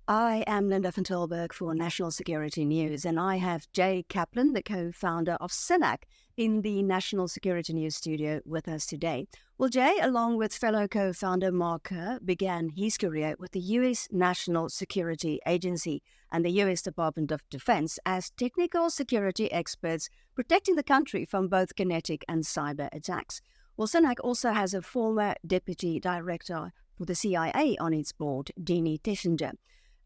I am Linda van Tilburg for National Security News, and I have Jay Kaplan, the co-founder of Synack, in the National Security News studio with us today. Well, Jay, along with fellow co-founder Mark Kuhr, began his career with the U.S. National Security Agency and the U.S. Department of Defense as technical security experts, protecting the country from both kinetic and cyber attacks. Well, Synack also has a former deputy director for the CIA on its board, Deanie Tessinger.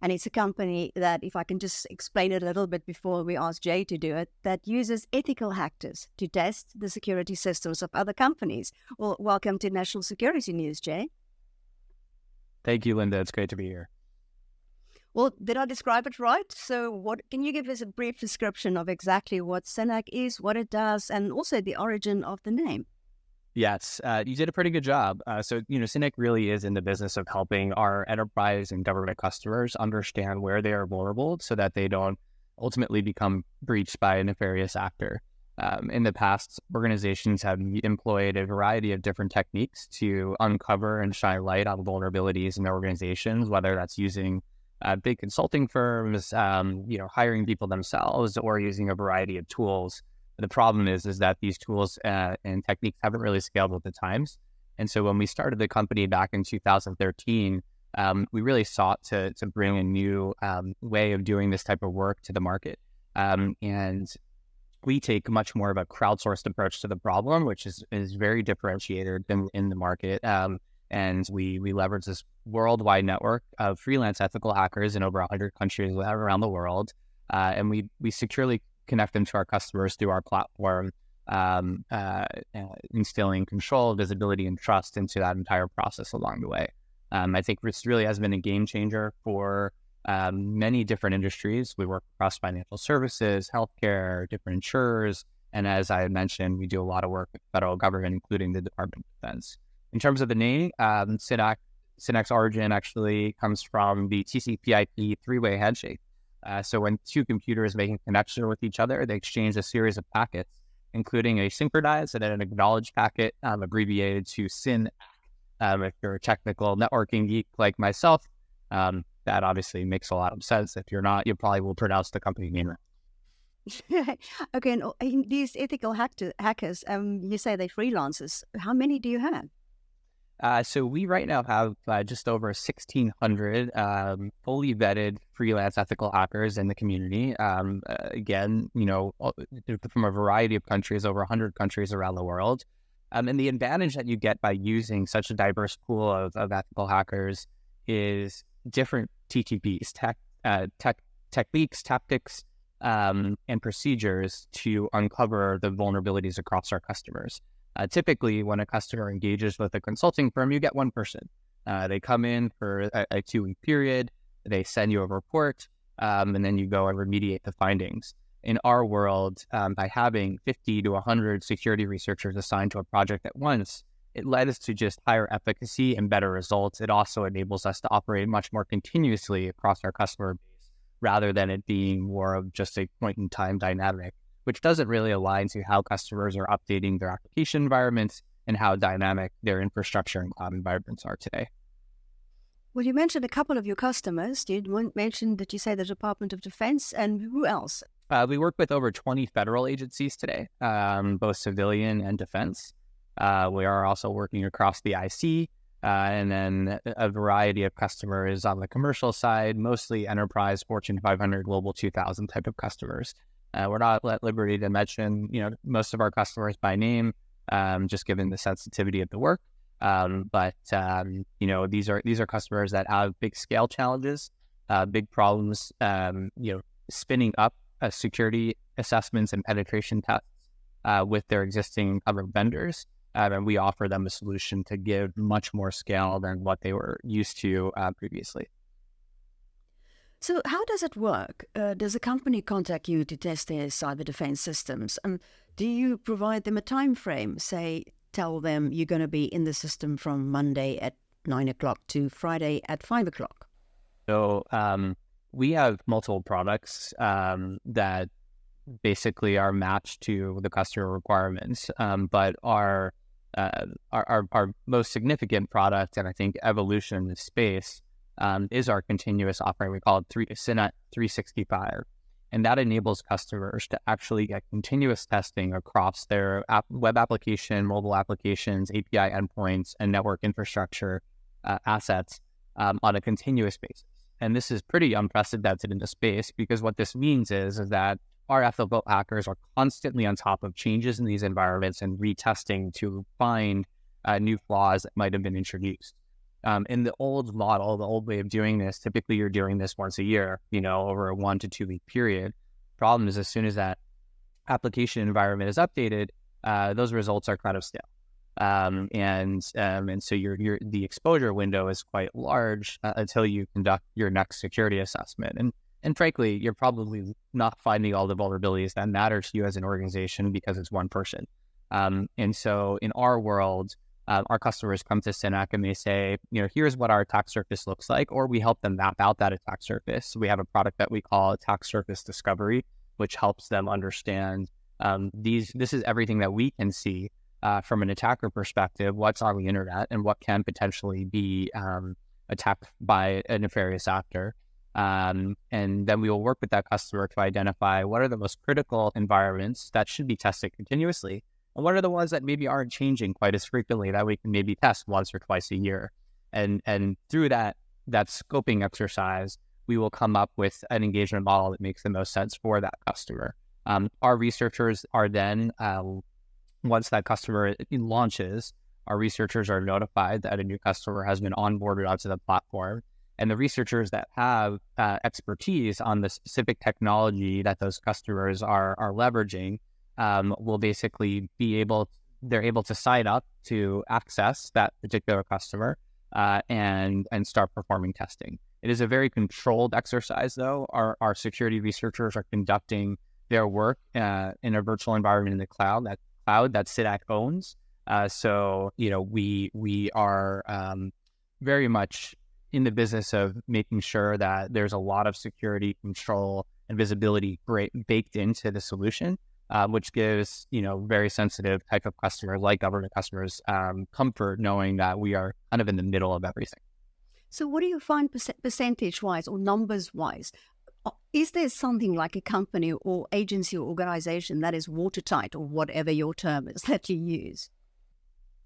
And it's a company that, if I can just explain it a little bit before we ask Jay to do it, that uses ethical hackers to test the security systems of other companies. Well, welcome to National Security News, Jay. Thank you, Linda. It's great to be here. Well, did I describe it right? So can you give us a brief description of exactly what Synack is, what it does, and also the origin of the name? Yes, you did a pretty good job. Synack really is in the business of helping our enterprise and government customers understand where they are vulnerable so that they don't ultimately become breached by a nefarious actor. In the past, organizations have employed a variety of different techniques to uncover and shine light on vulnerabilities in their organizations, whether that's using big consulting firms, hiring people themselves, or using a variety of tools. The problem is that these tools and techniques haven't really scaled with the times. And so when we started the company back in 2013, we really sought to bring a new way of doing this type of work to the market. And we take much more of a crowdsourced approach to the problem, which is very differentiated in the market. And we leverage this worldwide network of freelance ethical hackers in over 100 countries around the world. And we securely connect them to our customers through our platform, instilling control, visibility, and trust into that entire process along the way. I think this really has been a game changer for many different industries. We work across financial services, healthcare, different insurers, and as I had mentioned, we do a lot of work with the federal government, including the Department of Defense. In terms of the name, Synack's origin actually comes from the TCP/IP three-way handshake. So when two computers make a connection with each other, they exchange a series of packets, including a synchronized and an acknowledged packet, abbreviated to Synack. If you're a technical networking geek like myself, that obviously makes a lot of sense. If you're not, you probably will pronounce the company name right. Okay, and these ethical hackers, you say they're freelancers. How many do you have? So we right now have just over 1,600 fully vetted freelance ethical hackers in the community. Again, from a variety of countries, over 100 countries around the world. And the advantage that you get by using such a diverse pool of ethical hackers is different TTPs, techniques, tactics, and procedures to uncover the vulnerabilities across our customers. Typically, when a customer engages with a consulting firm, you get one person. They come in for a 2-week period, they send you a report, and then you go and remediate the findings. In our world, by having 50 to 100 security researchers assigned to a project at once, it led us to just higher efficacy and better results. It also enables us to operate much more continuously across our customer base, rather than it being more of just a point-in-time dynamic, which doesn't really align to how customers are updating their application environments and how dynamic their infrastructure and cloud environments are today. Well, you mentioned a couple of your customers. You mentioned that you say the Department of Defense, and who else? We work with over 20 federal agencies today, both civilian and defense. We are also working across the IC, and then a variety of customers on the commercial side, mostly enterprise, Fortune 500, Global 2000 type of customers. We're not at liberty to mention, most of our customers by name, just given the sensitivity of the work. But these are customers that have big scale challenges, big problems, spinning up security assessments and penetration tests with their existing other vendors. And we offer them a solution to give much more scale than what they were used to previously. So how does it work? Does a company contact you to test their cyber defense systems? Do you provide them a time frame? Say, tell them you're going to be in the system from Monday at 9 o'clock to Friday at 5 o'clock. So we have multiple products that basically are matched to the customer requirements. But our most significant product, and I think evolution in this space, is our continuous offering. We call it Synack 365. And that enables customers to actually get continuous testing across their web application, mobile applications, API endpoints, and network infrastructure assets on a continuous basis. And this is pretty unprecedented in the space, because what this means is that our ethical hackers are constantly on top of changes in these environments and retesting to find new flaws that might have been introduced. In the old model, the old way of doing this, typically you're doing this once a year, over a 1 to 2 week period. Problem is, as soon as that application environment is updated, those results are kind of stale. And so the exposure window is quite large until you conduct your next security assessment. And frankly, you're probably not finding all the vulnerabilities that matter to you as an organization because it's one person. And so in our world, our customers come to Synack and they say, here's what our attack surface looks like, or we help them map out that attack surface. We have a product that we call Attack Surface Discovery, which helps them understand this is everything that we can see from an attacker perspective, what's on the internet and what can potentially be attacked by a nefarious actor. And then we will work with that customer to identify what are the most critical environments that should be tested continuously, and what are the ones that maybe aren't changing quite as frequently that we can maybe test once or twice a year. And through that scoping exercise, we will come up with an engagement model that makes the most sense for that customer. Our researchers are then, once that customer launches, our researchers are notified that a new customer has been onboarded onto the platform. And the researchers that have expertise on the specific technology that those customers are leveraging will basically they're able to sign up to access that particular customer and start performing testing. It is a very controlled exercise, though. Our security researchers are conducting their work in a virtual environment in the cloud that Synack owns. So we are very much in the business of making sure that there's a lot of security control and visibility baked into the solution, which gives, very sensitive type of customers like government customers comfort knowing that we are kind of in the middle of everything. So what do you find percentage-wise or numbers-wise? Is there something like a company or agency or organization that is watertight, or whatever your term is that you use?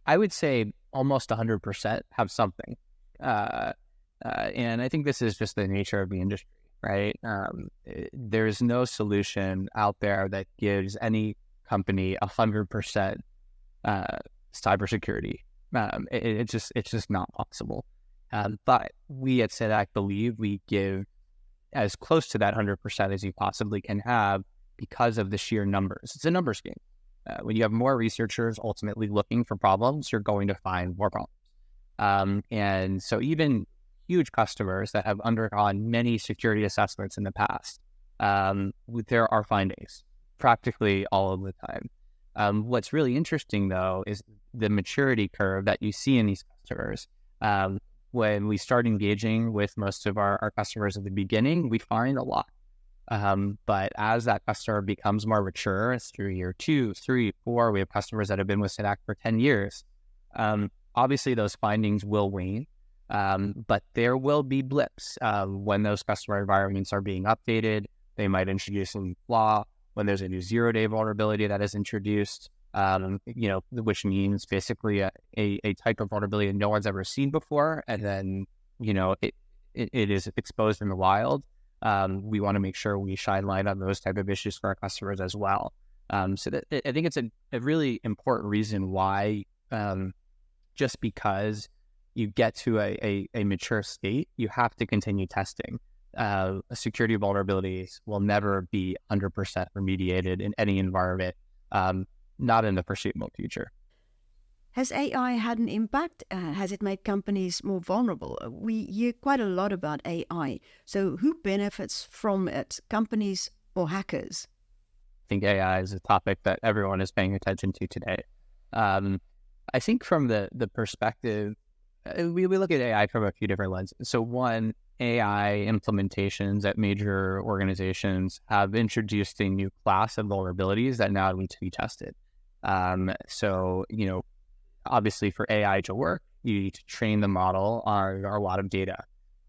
I would say almost 100% have something. And I think this is just the nature of the industry, right? There's no solution out there that gives any company 100% cybersecurity. It's just not possible. But we at Synack believe we give as close to that 100% as you possibly can have because of the sheer numbers. It's a numbers game. When you have more researchers ultimately looking for problems, you're going to find more problems. And so even huge customers that have undergone many security assessments in the past, there are findings practically all of the time. What's really interesting, though, is the maturity curve that you see in these customers. When we start engaging with most of our customers at the beginning, we find a lot. But as that customer becomes more mature, it's through year 2, 3, 4, we have customers that have been with Synack for 10 years. Obviously, those findings will wane, but there will be blips. When those customer environments are being updated, they might introduce a new flaw. When there's a new zero-day vulnerability that is introduced, which means basically a type of vulnerability that no one's ever seen before, and then, it is exposed in the wild. We want to make sure we shine light on those type of issues for our customers as well. So that, I think it's a really important reason why, just because you get to a mature state, you have to continue testing. Security vulnerabilities will never be 100% remediated in any environment, not in the foreseeable future. Has AI had an impact? Has it made companies more vulnerable? We hear quite a lot about AI. So who benefits from it, companies or hackers? I think AI is a topic that everyone is paying attention to today. I think from the perspective, we look at AI from a few different lenses. So one, AI implementations at major organizations have introduced a new class of vulnerabilities that now need to be tested. So, obviously for AI to work, you need to train the model on a lot of data.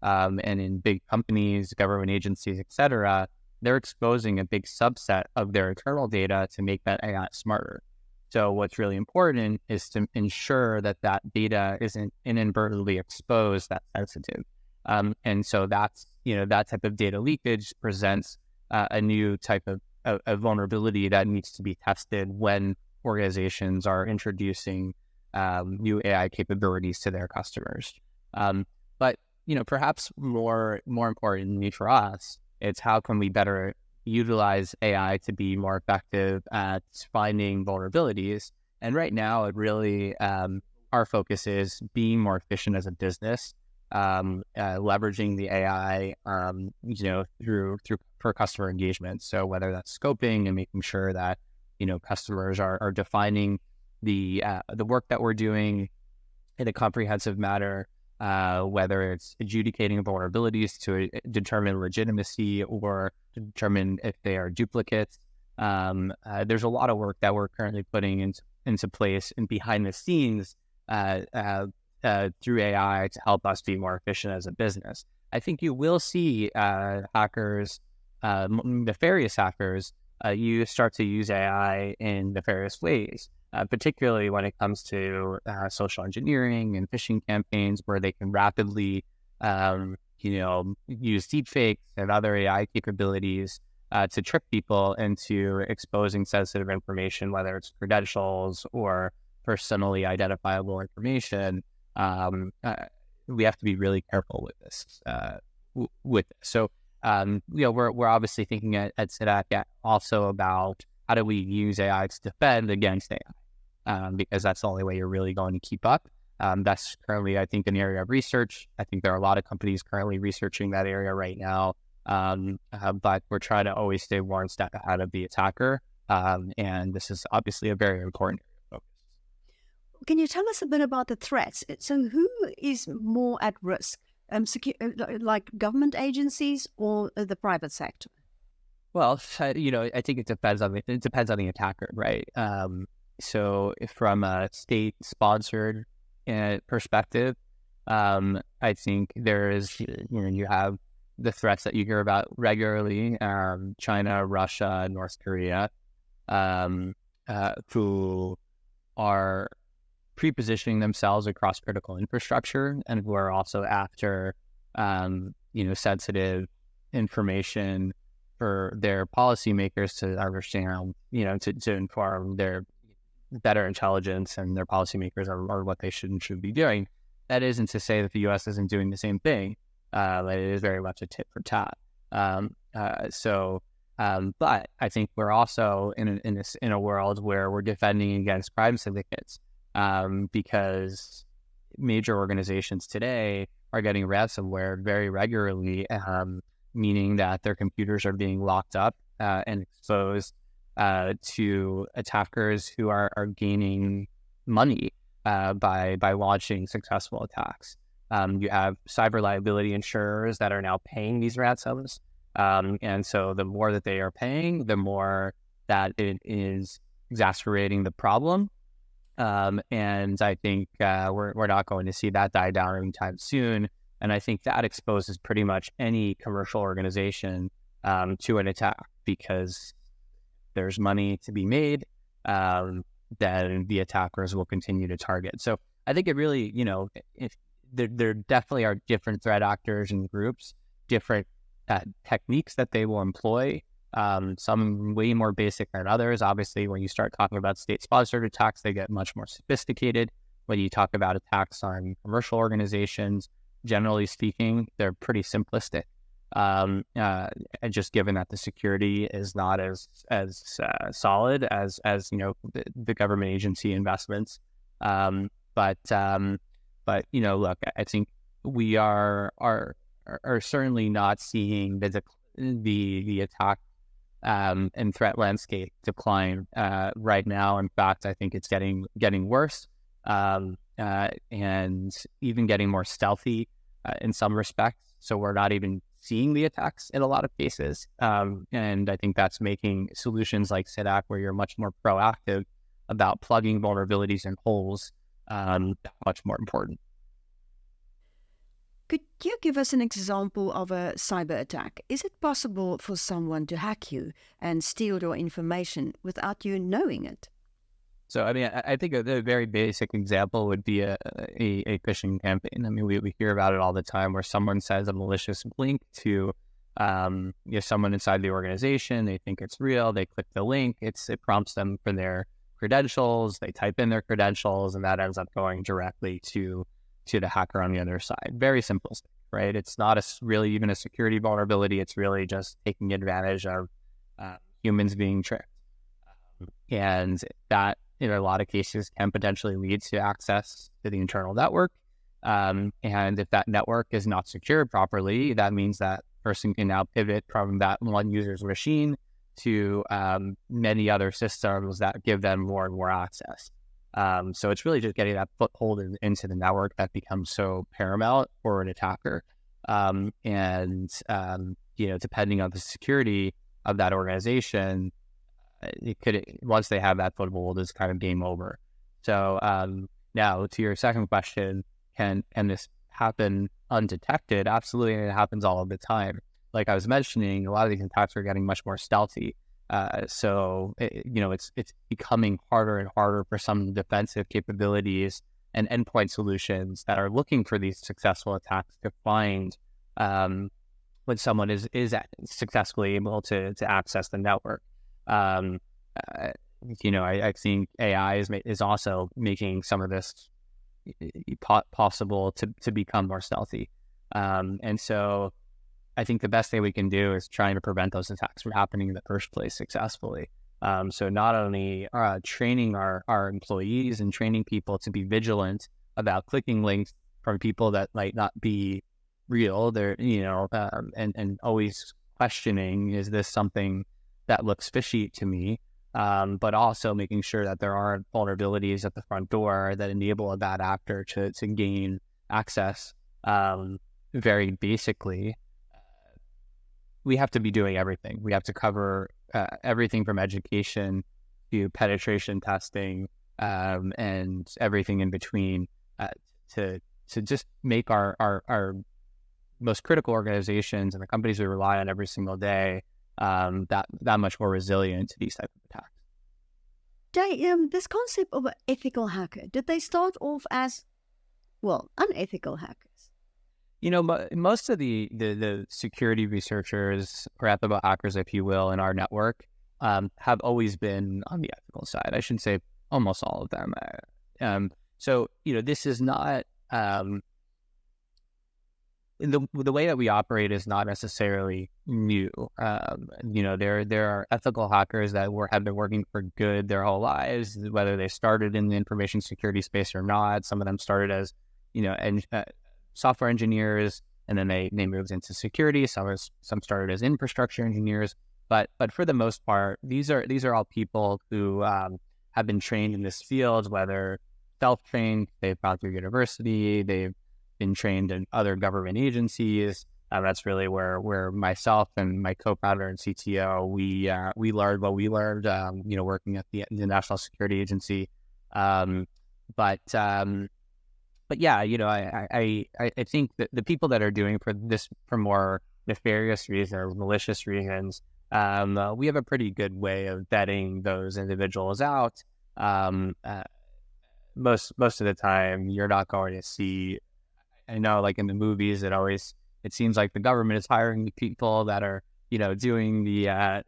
and in big companies, government agencies, et cetera, they're exposing a big subset of their internal data to make that AI smarter. So what's really important is to ensure that that data isn't inadvertently exposed, that's sensitive. And so that's, that type of data leakage presents a new type of vulnerability that needs to be tested when organizations are introducing new AI capabilities to their customers. But perhaps more importantly for us, it's how can we better utilize AI to be more effective at finding vulnerabilities. And right now, it really our focus is being more efficient as a business, leveraging the AI, through for customer engagement. So whether that's scoping and making sure that customers are defining the work that we're doing in a comprehensive manner, whether it's adjudicating vulnerabilities to determine legitimacy or to determine if they are duplicates. There's a lot of work that we're currently putting into place and behind the scenes through AI to help us be more efficient as a business. I think you will see hackers, nefarious hackers, you start to use AI in nefarious ways. Particularly when it comes to social engineering and phishing campaigns, where they can rapidly, use deepfakes and other AI capabilities to trick people into exposing sensitive information, whether it's credentials or personally identifiable information. We have to be really careful with this. So, we're obviously thinking at Synack also about how do we use AI to defend against AI. Because that's the only way you're really going to keep up. That's currently, I think, an area of research. I think there are a lot of companies currently researching that area right now. But we're trying to always stay one step ahead of the attacker. And this is obviously a very important area of focus. Can you tell us a bit about the threats? So who is more at risk, like government agencies or the private sector? Well, I think it depends on the attacker, right? So from a state-sponsored perspective, I think there is, you have the threats that you hear about regularly, China, Russia, North Korea, who are pre-positioning themselves across critical infrastructure and who are also after, sensitive information for their policymakers to understand, to inform their better intelligence and their policymakers are what they should and should be doing. That isn't to say that the U.S. isn't doing the same thing. It is very much a tit for tat. But I think we're also in a world where we're defending against crime syndicates, because major organizations today are getting ransomware very regularly, meaning that their computers are being locked up and exposed to attackers who are gaining money by launching successful attacks. You have cyber liability insurers that are now paying these ransoms. And so the more that they are paying, the more that it is exacerbating the problem. And I think we're not going to see that die down anytime soon. And I think that exposes pretty much any commercial organization to an attack, because there's money to be made, then the attackers will continue to target. So I think it really, there definitely are different threat actors and groups, different techniques that they will employ, some way more basic than others. Obviously, when you start talking about state-sponsored attacks, they get much more sophisticated. When you talk about attacks on commercial organizations, generally speaking, they're pretty simplistic. And just given that the security is not as solid as the government agency investments. But look, I think we are certainly not seeing the attack and threat landscape decline right now. In fact, I think it's getting worse, and even getting more stealthy in some respects. So we're not even seeing the attacks in a lot of cases. And I think that's making solutions like Synack, where you're much more proactive about plugging vulnerabilities and holes, much more important. Could you give us an example of a cyber attack? Is it possible for someone to hack you and steal your information without you knowing it? So, I mean, I think a very basic example would be a phishing campaign. I mean, we hear about it all the time where someone sends a malicious link to someone inside the organization. They think it's real. They click the link. It prompts them for their credentials. They type in their credentials, and that ends up going directly to the hacker on the other side. Very simplistic, right? It's not really even a security vulnerability. It's really just taking advantage of humans being tricked. And that, in a lot of cases, can potentially lead to access to the internal network. And if that network is not secured properly, that means that person can now pivot from that one user's machine to many other systems that give them more and more access. So it's really just getting that foothold into the network that becomes so paramount for an attacker. Depending on the security of that organization, once they have that foothold, it's kind of game over. So now to your second question, can this happen undetected? Absolutely, and it happens all of the time. Like I was mentioning, a lot of these attacks are getting much more stealthy. It's becoming harder and harder for some defensive capabilities and endpoint solutions that are looking for these successful attacks to find when someone is successfully able to access the network. I think AI is also making some of this possible to become more stealthy. And so I think the best thing we can do is trying to prevent those attacks from happening in the first place successfully. So not only training our employees and training people to be vigilant about clicking links from people that might not be real, and always questioning, is this something that looks fishy to me? But also making sure that there aren't vulnerabilities at the front door that enable a bad actor to gain access. Very basically, we have to be doing everything. We have to cover everything from education to penetration testing and everything in between to just make our most critical organizations and the companies we rely on every single day that much more resilient to these types of attacks. Jay, this concept of an ethical hacker, did they start off as, unethical hackers? Most of the security researchers or ethical hackers, if you will, in our network have always been on the ethical side. I should say almost all of them. So this is not the way that we operate is not necessarily new. There are ethical hackers that have been working for good their whole lives, whether they started in the information security space or not. Some of them started as software engineers, and then they moved into security. Some started as infrastructure engineers, but for the most part, these are all people who have been trained in this field, whether self-trained, they've gone through university, they've been trained in other government agencies. That's really where myself and my co-founder and CTO we learned what we learned. Working at the National Security Agency, but yeah, I think that the people that are doing for more nefarious reasons or malicious reasons, we have a pretty good way of vetting those individuals out. Most of the time, you're not going to see. I know, like in the movies, it seems like the government is hiring the people that are doing the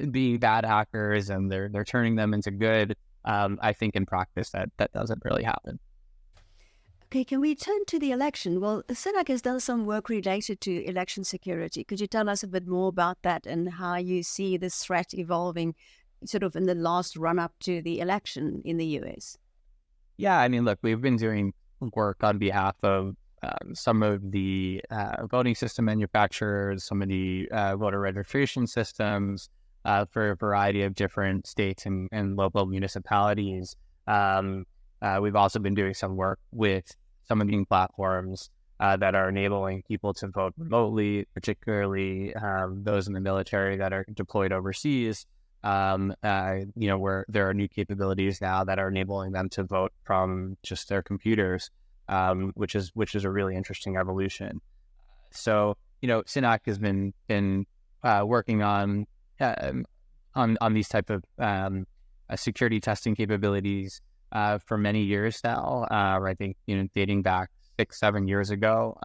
being bad hackers, and they're turning them into good. I think in practice that doesn't really happen. Okay, can we turn to the election? Well, Synack has done some work related to election security. Could you tell us a bit more about that and how you see this threat evolving sort of in the last run-up to the election in the US? Yeah, I mean, look, we've been doing work on behalf of some of the voting system manufacturers, some of the voter registration systems for a variety of different states and local municipalities. We've also been doing some work with some of the platforms that are enabling people to vote remotely, particularly those in the military that are deployed overseas, where there are new capabilities now that are enabling them to vote from just their computers. which is a really interesting evolution. So, Synack has been working on these type of security testing capabilities for many years now. I think dating back 6-7 years ago.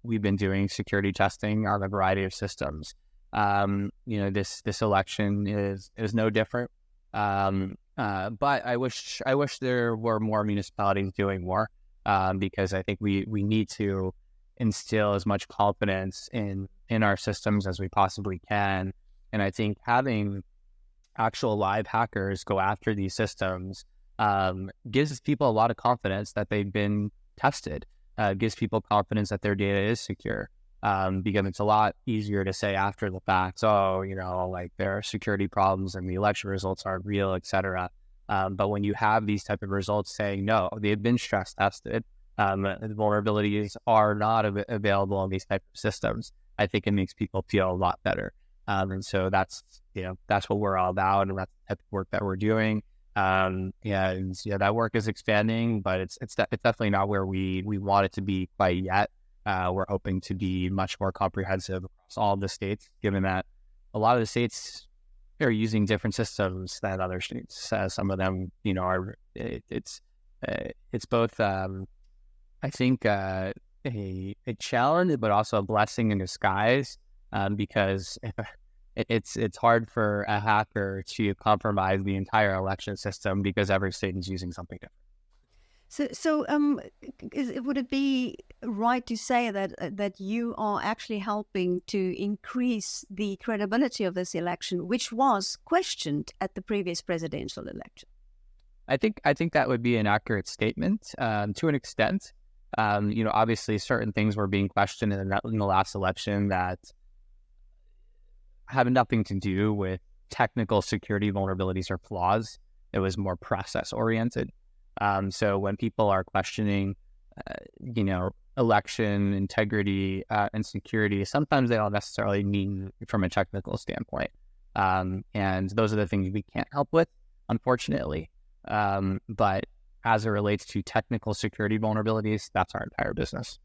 We've been doing security testing on a variety of systems. This election is no different. But I wish there were more municipalities doing more, because I think we need to instill as much confidence in our systems as we possibly can. And I think having actual live hackers go after these systems gives people a lot of confidence that they've been tested, gives people confidence that their data is secure, because it's a lot easier to say after the fact, like there are security problems and the election results aren't real, etc. But when you have these type of results saying, no, they've been stress tested, the vulnerabilities are not available in these type of systems, I think it makes people feel a lot better. And so that's what we're all about, and that's the type of work that we're doing. That work is expanding, but it's definitely not where we want it to be quite yet. We're hoping to be much more comprehensive across all of the states, given that a lot of the states are using different systems than other states. Some of them, it's both, I think, a challenge, but also a blessing in disguise, because it's hard for a hacker to compromise the entire election system because every state is using something different. So, would it be right to say that you are actually helping to increase the credibility of this election, which was questioned at the previous presidential election? I think that would be an accurate statement, to an extent. Obviously, certain things were being questioned in the last election that have nothing to do with technical security vulnerabilities or flaws. It was more process oriented. So when people are questioning, election integrity and security, sometimes they don't necessarily mean from a technical standpoint. And those are the things we can't help with, unfortunately. But as it relates to technical security vulnerabilities, that's our entire business.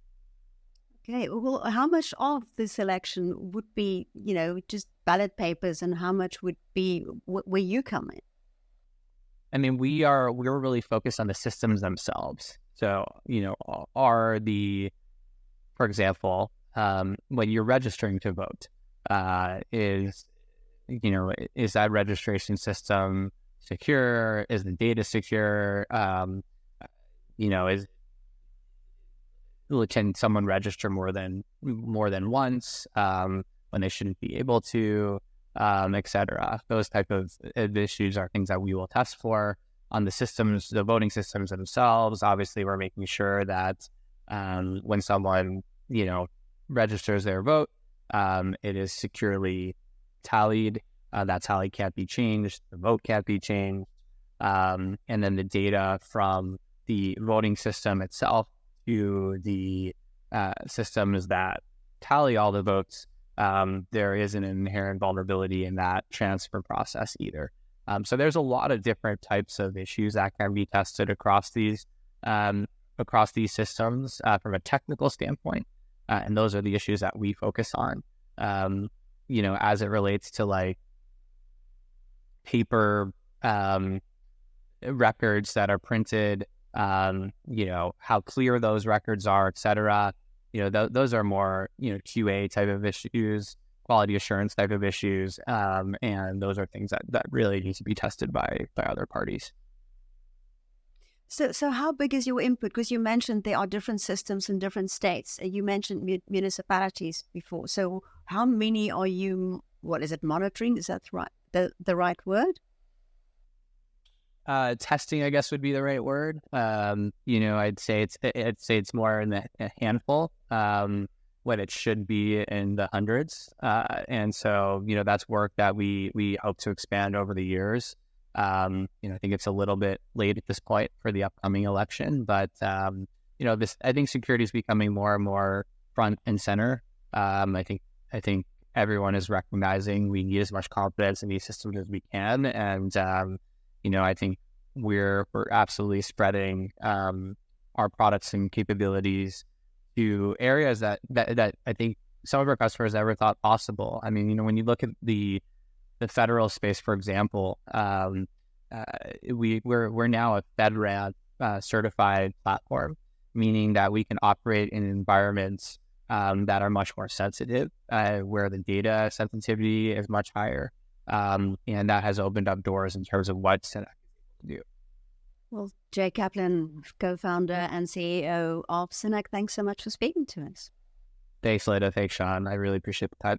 Okay, well, how much of this election would be, just ballot papers, and how much would be where you come in? I mean, we're really focused on the systems themselves. So, for example, when you're registering to vote, is that registration system secure? Is the data secure? Can someone register more than once when they shouldn't be able to, etc. Those type of issues are things that we will test for on the systems, the voting systems themselves. Obviously, we're making sure that when someone registers their vote, it is securely tallied. That tally can't be changed. The vote can't be changed, and then the data from the voting system itself to the systems that tally all the votes, there is an inherent vulnerability in that transfer process either. So there's a lot of different types of issues that can be tested across these systems from a technical standpoint, and those are the issues that we focus on. As it relates to like paper records that are printed, how clear those records are, et cetera. Those are more, QA type of issues, quality assurance type of issues. And those are things that really need to be tested by other parties. So how big is your input? Because you mentioned there are different systems in different states. You mentioned municipalities before. So how many are you, monitoring? Is that right? The right word? Testing, I guess, would be the right word. I'd say it's more in a handful, when it should be in the hundreds. And so, that's work that we hope to expand over the years. I think it's a little bit late at this point for the upcoming election, but I think security is becoming more and more front and center. I think everyone is recognizing we need as much confidence in these systems as we can, and I think we're absolutely spreading our products and capabilities to areas that I think some of our customers never thought possible. I mean, when you look at the federal space, for example, we're now a FedRAMP certified platform, meaning that we can operate in environments that are much more sensitive, where the data sensitivity is much higher, and that has opened up doors in terms of what Synack is able to do. Well, Jay Kaplan, co-founder and CEO of Synack, thanks so much for speaking to us. Thanks, Leda. Thanks, Sean. I really appreciate the time.